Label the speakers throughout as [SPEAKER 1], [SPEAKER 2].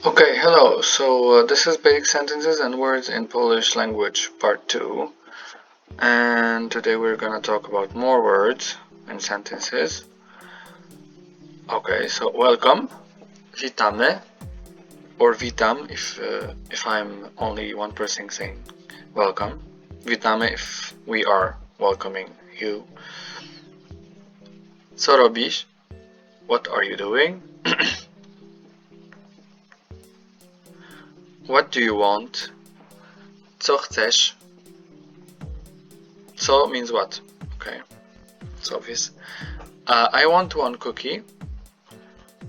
[SPEAKER 1] Okay, hello. So this is basic sentences and words in Polish language part 2. And today we're gonna talk about more words and sentences. Okay, so welcome, witamy, or witam if I'm only one person saying welcome. Witamy if we are welcoming you. Co robisz? What are you doing? What do you want? Co chcesz? Co means what? Okay, it's obvious. I want one cookie.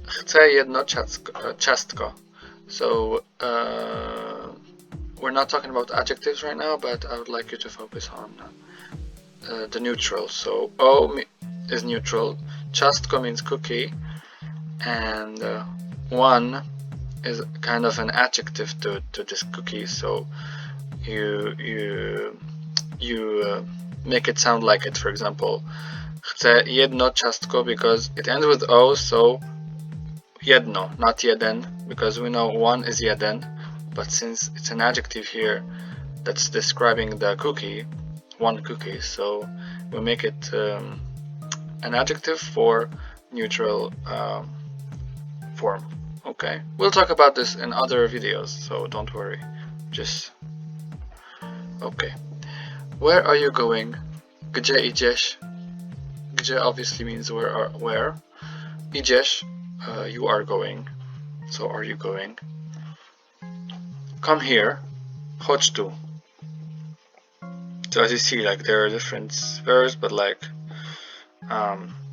[SPEAKER 1] Chcę jedno ciastko. So we're not talking about adjectives right now, but I would like you to focus on the neutral. So O is neutral, ciastko means cookie, and one is kind of an adjective to this cookie. So you make it sound like it. For example, chcę jedno ciastko because it ends with O, so jedno, not jeden, because we know one is jeden, but since it's an adjective here that's describing the cookie, one cookie, so we make it an adjective for neutral form. Okay, we'll talk about this in other videos, so don't worry. Just okay. Where are you going? Gdzie idziesz? Gdzie obviously means where. Idziesz, you are going. So are you going? Come here. Chodź tu. So as you see, like there are different verbs, but like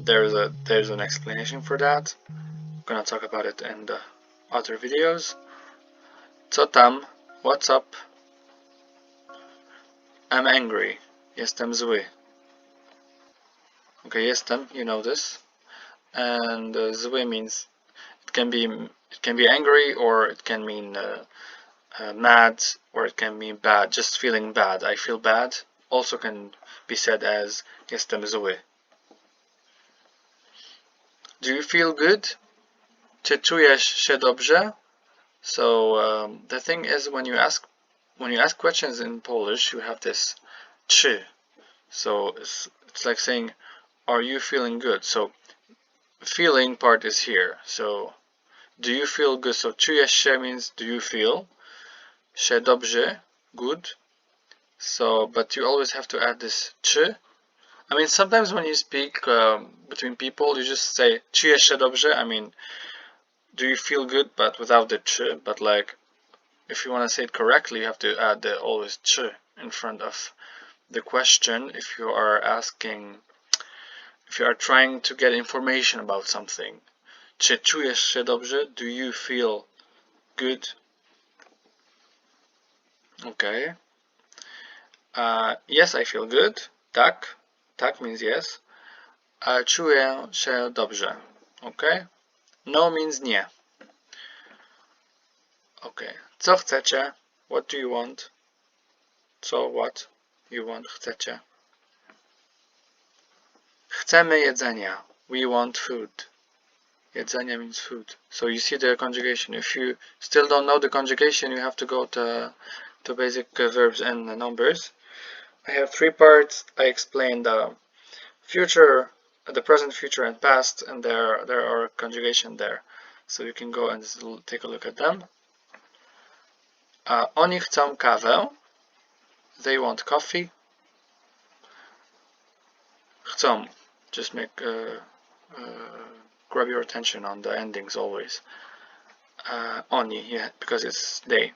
[SPEAKER 1] there's an explanation for that. I'm gonna talk about it in the other videos. Co tam? What's up? I'm angry. Jestem zły. Okay, jestem, you know this. And zły means it can be angry, or it can mean mad, or it can mean bad, just feeling bad. I feel bad also can be said as jestem zły. Do you feel good? Czy czujesz się dobrze? So the thing is, when you ask questions in Polish, you have this czy. So it's like saying, are you feeling good? So feeling part is here. So do you feel good? So czujesz się means do you feel? Się dobrze, good. So but you always have to add this czy. I mean, sometimes when you speak between people, you just say czujesz się dobrze. I mean, do you feel good, but without the czy. But like, if you want to say it correctly, you have to add the always czy in front of the question. If you are trying to get information about something. Czy czujesz się dobrze? Do you feel good? Okay. Yes, I feel good. Tak. Tak means yes. Czuję się dobrze. Okay. No means nie. Okay. Co chcecie? What do you want? Co, what you want? Chcecie. Chcemy jedzenia. We want food. Jedzenie means food. So you see the conjugation. If you still don't know the conjugation, you have to go to basic verbs and numbers. I have 3 parts. I explained the future, the present, future, and past, and there are conjugation there. So you can go and take a look at them. Oni chcą kawę. They want coffee. Chcą. Just grab your attention on the endings always. Oni, yeah, because it's they.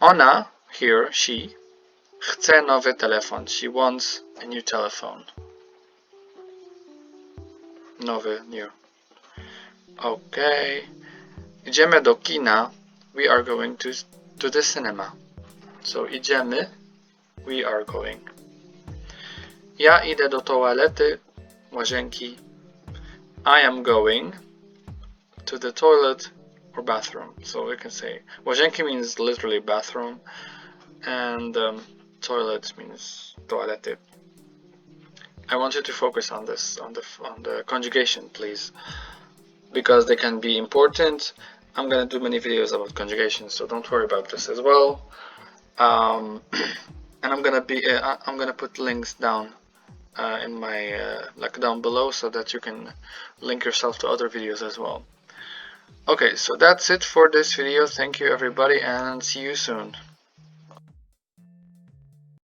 [SPEAKER 1] Ona, here, she, chce nowy telefon. She wants a new telephone. Nowy, new. Okay. Idziemy do kina. We are going to the cinema. So idziemy, we are going. Ja idę do toalety, łazienki. I am going to the toilet or bathroom. So we can say łazienki means literally bathroom, and toilet means toalety. I want you to focus on this, on the conjugation, please, because they can be important. I'm gonna do many videos about conjugation, so don't worry about this as well. And I'm gonna put links down in my like down below, so that you can link yourself to other videos as well. Okay, so that's it for this video. Thank you everybody, and see you soon.